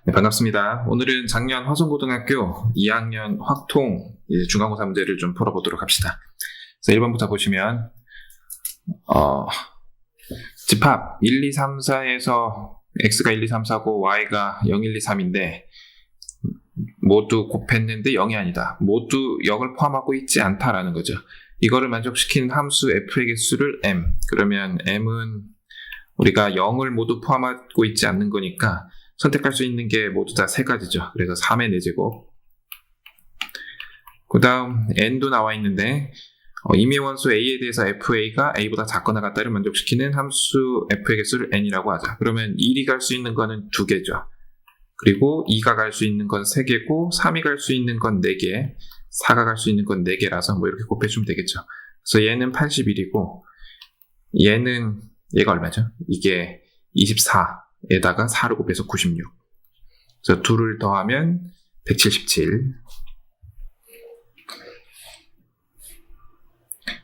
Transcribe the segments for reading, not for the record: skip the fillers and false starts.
네, 반갑습니다. 오늘은 작년 화성고등학교 2학년 확통 중간고사 문제를 좀 풀어보도록 합시다. 그래서 1번부터 보시면 집합 1, 2, 3, 4에서 x가 1, 2, 3, 4고 y가 0, 1, 2, 3인데 모두 곱했는데 0이 아니다. 모두 0을 포함하고 있지 않다라는 거죠. 이거를 만족시키는 함수 f의 개수를 m. 그러면 m은 우리가 0을 모두 포함하고 있지 않는 거니까 선택할 수 있는 게 모두 다 세 가지죠. 그래서 3의 4제곱. 그 다음 n도 나와 있는데 임의원수 a에 대해서 fa가 a보다 작거나 같다를 만족시키는 함수 f의 개수를 n이라고 하자. 그러면 1이 갈 수 있는 거는 2개죠. 그리고 2가 갈 수 있는 건 3개고 3이 갈 수 있는 건 4개, 4가 갈 수 있는 건 4개라서 뭐 이렇게 곱해주면 되겠죠. 그래서 얘는 81이고 얘가 얼마죠? 이게 24에다가 4를 곱해서 96. 그래서 2를 더하면 177.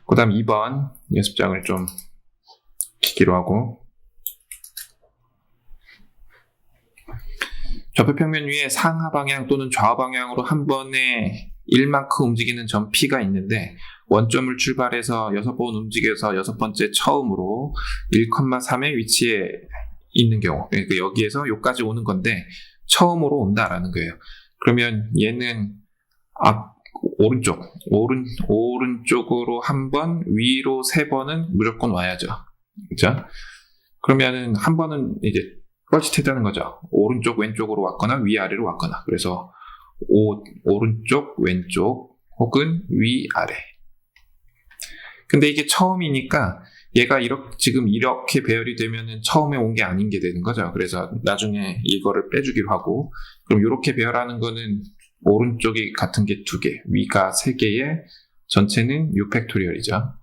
그 다음 2번 연습장을 좀 키기로 하고, 좌표평면 위에 상하 방향 또는 좌우 방향으로 한 번에 1만큼 움직이는 점 P가 있는데 원점을 출발해서 6번 움직여서 6번째 처음으로 1,3의 위치에 있는 경우, 그러니까 여기에서 여기까지 오는 건데 처음으로 온다라는 거예요. 그러면 얘는 오른쪽으로 한 번, 위로 3번은 무조건 와야죠. 그죠? 그러면은 한 번은 이제 뻘짓했다는 거죠. 오른쪽 왼쪽으로 왔거나 위아래로 왔거나. 그래서 오른쪽 왼쪽 혹은 위아래. 근데 이게 처음이니까 얘가 지금 이렇게 배열이 되면은 처음에 온 게 아닌 게 되는 거죠. 그래서 나중에 이거를 빼주기로 하고, 그럼 이렇게 배열하는 거는 오른쪽이 같은 게 2개, 위가 3개에 전체는 6팩토리얼이죠.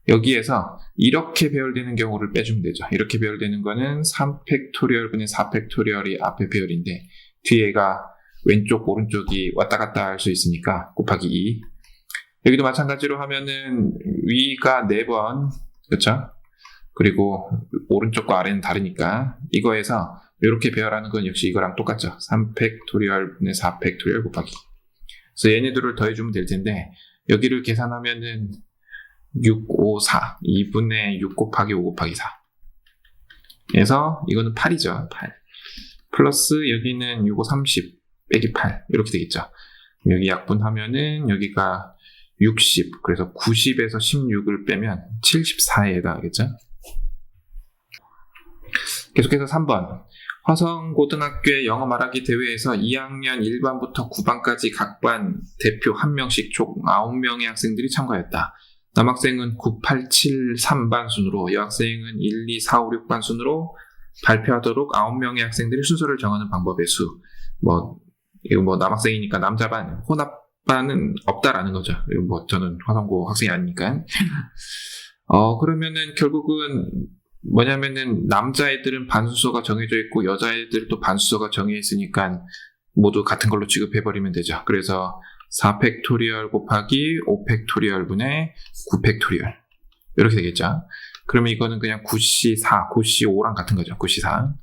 여기에서 이렇게 배열되는 경우를 빼주면 되죠. 이렇게 배열되는 거는 3팩토리얼분의 4팩토리얼이 앞에 배열인데 뒤에가 왼쪽 오른쪽이 왔다 갔다 할 수 있으니까 곱하기 2. 여기도 마찬가지로 하면은 위가 4번, 그렇죠? 그리고 오른쪽과 아래는 다르니까 이거에서 이렇게 배열하는 건 역시 이거랑 똑같죠. 3팩토리얼분의 4팩토리얼 곱하기. 그래서 얘네들을 더해주면 될 텐데 여기를 계산하면은 6, 5, 4 2분의 6 곱하기 5 곱하기 4 그래서 이거는 8이죠. 8 플러스 여기는 6, 5, 30 빼기 8 이렇게 되겠죠. 여기 약분하면은 여기가 60, 그래서 90에서 16을 빼면 74에 해당하겠죠. 계속해서 3번 화성고등학교의 영어 말하기 대회에서 2학년 1반부터 9반까지 각 반 대표 1명씩 총 9명의 학생들이 참가했다. 남학생은 9, 8, 7, 3반 순으로, 여학생은 1, 2, 4, 5, 6반 순으로 발표하도록 9명의 학생들이 순서를 정하는 방법의 수. 이거 남학생이니까 남자반, 혼합반은 없다라는 거죠. 이거 저는 화성고 학생이 아니니까. 그러면은 결국은 뭐냐면은 남자애들은 반 순서가 정해져 있고 여자애들도 반 순서가 정해 있으니까 모두 같은 걸로 취급해버리면 되죠. 그래서 4팩토리얼 곱하기 5팩토리얼분의 9팩토리얼 이렇게 되겠죠. 그러면 이거는 그냥 9C4, 9C5랑 같은 거죠. 9C4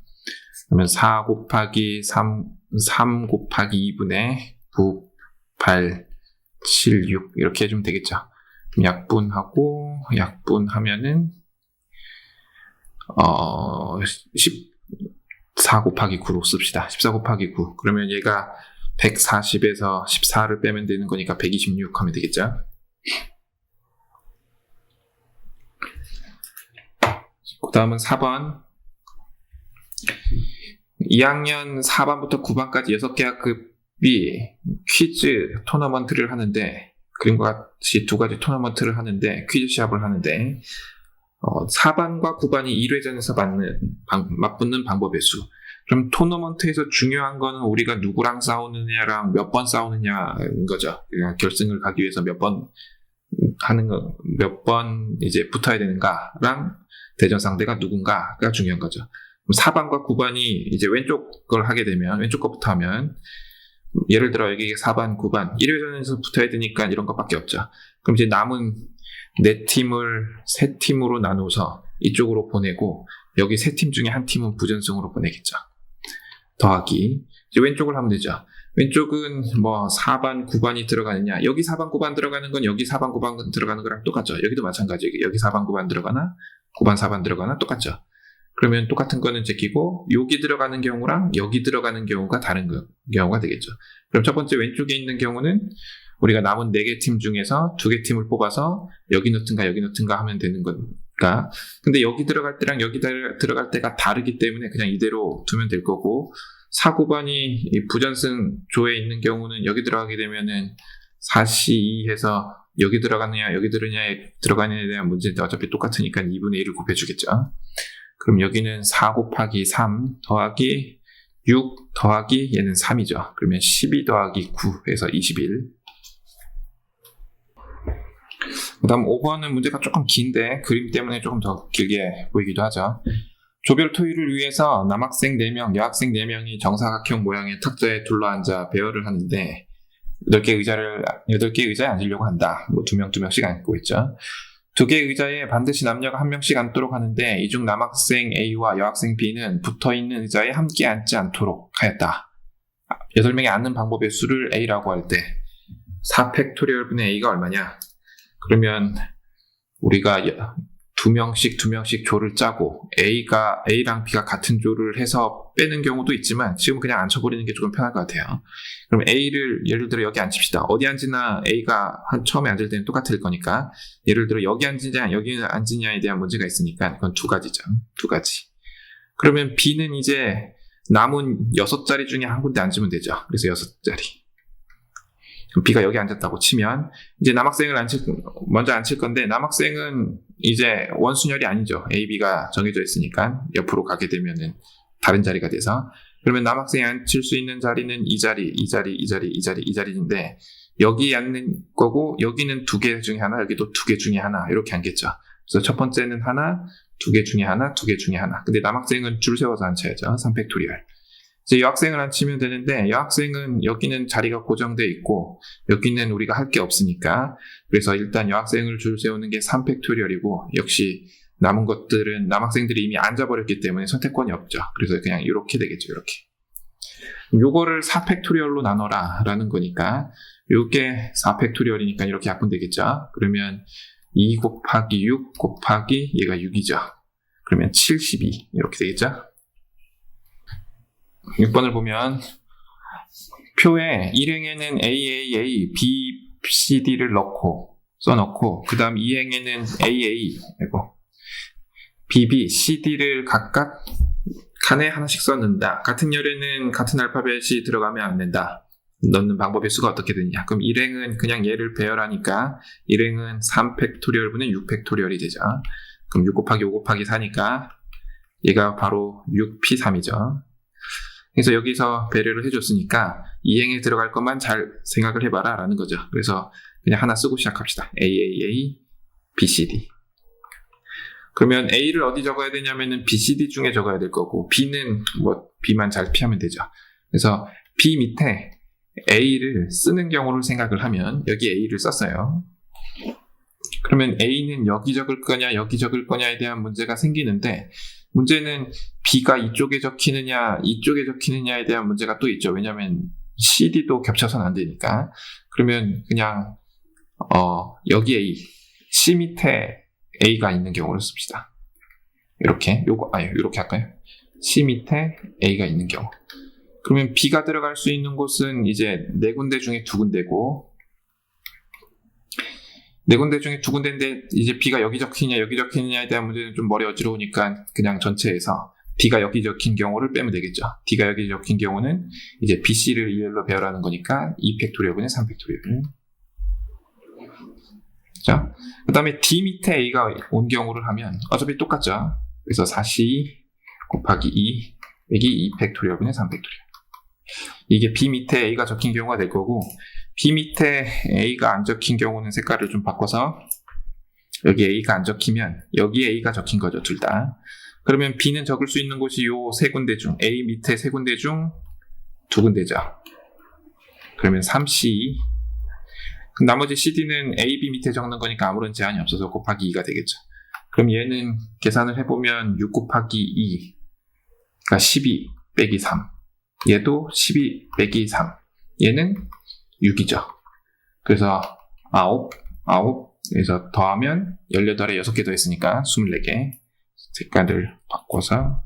그러면 4 곱하기 3 곱하기 2분의 9, 8, 7, 6 이렇게 해주면 되겠죠. 약분하면은 14 곱하기 9로 씁시다. 14 곱하기 9 그러면 얘가 140에서 14를 빼면 되는 거니까 126 하면 되겠죠. 그 다음은 4번 2학년 4반부터 9반까지 6개 학급이 퀴즈 토너먼트를 하는데, 그림과 같이 2가지 토너먼트를 하는데 퀴즈 시합을 하는데 4반과 9반이 1회전에서 맞붙는 방법의 수. 그럼 토너먼트에서 중요한 거는 우리가 누구랑 싸우느냐랑 몇 번 싸우느냐인 거죠. 그냥 결승을 가기 위해서 몇 번 이제 붙어야 되는가랑 대전 상대가 누군가가 중요한 거죠. 그럼 4반과 9반이 이제 왼쪽 걸 하게 되면, 왼쪽 거부터 하면, 예를 들어 여기 4반, 9반 1회전에서 붙어야 되니까 이런 것밖에 없죠. 그럼 이제 남은 4팀을 3팀으로 나눠서 이쪽으로 보내고 여기 3팀 중에 한 팀은 부전승으로 보내겠죠. 더하기 이제 왼쪽을 하면 되죠. 왼쪽은 뭐 4반, 9반이 들어가느냐. 여기 4반, 9반 들어가는 건 여기 4반, 9반 들어가는 거랑 똑같죠. 여기도 마찬가지. 여기 4반, 9반 들어가나 9반, 4반 들어가나 똑같죠. 그러면 똑같은 거는 제끼고 여기 들어가는 경우랑 여기 들어가는 경우가 다른 경우가 되겠죠. 그럼 첫 번째 왼쪽에 있는 경우는 우리가 남은 4개 팀 중에서 2개 팀을 뽑아서 여기 넣든가 여기 넣든가 하면 되는 거니까. 근데 여기 들어갈 때랑 여기 들어갈 때가 다르기 때문에 그냥 이대로 두면 될 거고, 4, 9반이 부전승 조에 있는 경우는 여기 들어가게 되면은 4C2 해서 여기 들어가느냐 여기 들어가느냐에 대한 문제인데 어차피 똑같으니까 2분의 1을 곱해주겠죠. 그럼 여기는 4 곱하기 3 더하기 6 더하기 얘는 3이죠. 그러면 12 더하기 9 해서 21. 그 다음 5번은 문제가 조금 긴데 그림 때문에 조금 더 길게 보이기도 하죠. 조별 토의를 위해서 남학생 4명, 여학생 4명이 정사각형 모양의 탁자에 둘러앉아 배열을 하는데 8개 의자에 앉으려고 한다. 뭐 2명씩 앉고 있죠. 2개 의자에 반드시 남녀가 1명씩 앉도록 하는데 이 중 남학생 A와 여학생 B는 붙어있는 의자에 함께 앉지 않도록 하였다. 8명이 앉는 방법의 수를 A라고 할 때 4팩토리얼분의 A가 얼마냐? 그러면 우리가 2명씩 조를 짜고 A랑 B가 같은 조를 해서 빼는 경우도 있지만 지금 그냥 앉혀버리는 게 조금 편할 것 같아요. 그럼 A를 예를 들어 여기 앉힙시다. 어디 앉으나 A가 처음에 앉을 때는 똑같을 거니까 예를 들어 여기 앉으냐 여기 앉으냐에 대한 문제가 있으니까 그건 2가지죠. 2가지. 그러면 B는 이제 남은 6자리 중에 한 군데 앉으면 되죠. 그래서 6자리. B가 여기 앉았다고 치면 이제 남학생을 먼저 앉힐 건데 남학생은 이제 원순열이 아니죠. A, B가 정해져 있으니까 옆으로 가게 되면은 다른 자리가 돼서 그러면 남학생이 앉힐 수 있는 자리는 이 자리인데 여기 앉는 거고 여기는 2개 중에 하나 여기도 2개 중에 하나 이렇게 앉겠죠. 그래서 첫 번째는 하나 2개 중에 하나 2개 중에 하나. 근데 남학생은 줄 세워서 앉혀야죠. 3팩토리얼. 이제 여학생을 앉히면 되는데 여학생은 여기는 자리가 고정되어 있고 여기는 우리가 할 게 없으니까 그래서 일단 여학생을 줄 세우는 게 3팩토리얼이고 역시 남은 것들은 남학생들이 이미 앉아버렸기 때문에 선택권이 없죠. 그래서 그냥 이렇게 되겠죠. 이렇게. 요거를 4팩토리얼로 나눠라 라는 거니까 요게 4팩토리얼이니까 이렇게 약분 되겠죠. 그러면 2 곱하기 6 곱하기 얘가 6이죠. 그러면 72 이렇게 되겠죠. 6번을 보면 표에 일행에는 AAA, BCD를 써놓고 그 다음 이행에는 AA, BB, CD를 각각 칸에 하나씩 써놓는다. 같은 열에는 같은 알파벳이 들어가면 안 된다. 넣는 방법의 수가 어떻게 되냐. 그럼 일행은 그냥 얘를 배열하니까 일행은 3팩토리얼분의 6팩토리얼이 되죠. 그럼 6 곱하기 5 곱하기 4니까 얘가 바로 6P3이죠. 그래서 여기서 배려를 해줬으니까 이행에 들어갈 것만 잘 생각을 해봐라 라는 거죠. 그래서 그냥 하나 쓰고 시작합시다. AAA, BCD. 그러면 A를 어디 적어야 되냐면은 BCD 중에 적어야 될 거고 B는 뭐 B만 잘 피하면 되죠. 그래서 B 밑에 A를 쓰는 경우를 생각을 하면 여기 A를 썼어요. 그러면 A는 여기 적을 거냐 여기 적을 거냐에 대한 문제가 생기는데 문제는 B가 이쪽에 적히느냐 이쪽에 적히느냐에 대한 문제가 또 있죠. 왜냐하면 CD도 겹쳐서는 안 되니까. 그러면 그냥 여기 A, C 밑에 A가 있는 경우를 씁시다. 이렇게 이렇게 할까요? C 밑에 A가 있는 경우. 그러면 B가 들어갈 수 있는 곳은 이제 4군데 중에 2군데고 4군데 중에 2군데인데 이제 B가 여기 적히냐 여기 적히느냐에 대한 문제는 좀 머리 어지러우니까 그냥 전체에서 D가 여기 적힌 경우를 빼면 되겠죠. D가 여기 적힌 경우는 이제 BC를 일렬로 배열하는 거니까 2팩토리얼분의 3팩토리얼. 자, 그 다음에 D 밑에 A가 온 경우를 하면 어차피 똑같죠. 그래서 4C 곱하기 2 여기 2팩토리얼분의 3팩토리얼. 이게 B 밑에 A가 적힌 경우가 될 거고 B 밑에 A가 안 적힌 경우는 색깔을 좀 바꿔서 여기 A가 안 적히면 여기 A가 적힌 거죠. 둘 다. 그러면 B는 적을 수 있는 곳이 요 3군데 중 A 밑에 3군데 중 2군데죠. 그러면 3C 나머지 CD는 A, B 밑에 적는 거니까 아무런 제한이 없어서 곱하기 2가 되겠죠. 그럼 얘는 계산을 해보면 6 곱하기 2가 12 빼기 3 얘도 12 빼기 3. 얘는 6이죠. 그래서 9, 그래서 더하면 18에 6개 더했으니까 24개. 색깔을 바꿔서